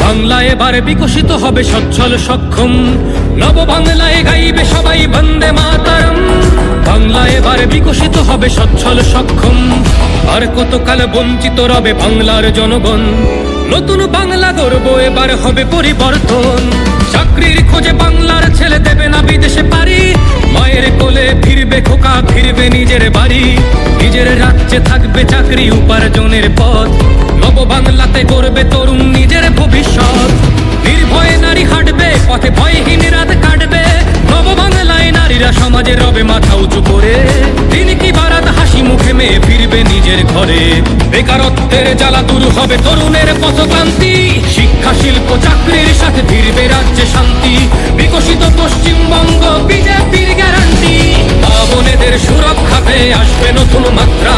বাংলা এবার বিকশিত হবে সচ্ছল সক্ষম, নব বাংলায় গাইবে সবাই বন্দে মাতরম। বাংলা এবার বিকশিত হবে সচ্ছল সক্ষম, আর কতকাল বঞ্চিত রবে বাংলার জনগণ। নতুন বাংলা গর্ব এবার হবে পরিবর্তন। চাকরির খোঁজে বাংলার ছেলে দেবে না বিদেশে পারি, মায়ের কোলে ফিরবে খোকা, ফিরবে নিজের বাড়ি। নিজের রাজ্যে থাকবে চাকরি উপার্জনের পথ, নব বাংলাতে করবে তরুণ নিজের ভবিষ্যৎ। নির্ভয়ে নারী হাঁটবে পথে, ভয়হীন রাত কাটবে। নব বাংলায় নারীরা সমাজে রবে মাথা উঁচু করে, দিন কি বারাত হাসি মুখে মেয়ে ফিরবে নিজের ঘরে। বেকারত্বের জ্বালা দূর হবে তরুণের পথক্রান্তি, শিক্ষা শিল্প চাকরির সাথে ফিরবে রাজ্যে শান্তি। বিকশিত পশ্চিমবঙ্গ বিজেপির গ্যারান্টি, মা বোনেদের সুরক্ষাতে আসবে নতুন মাত্রা।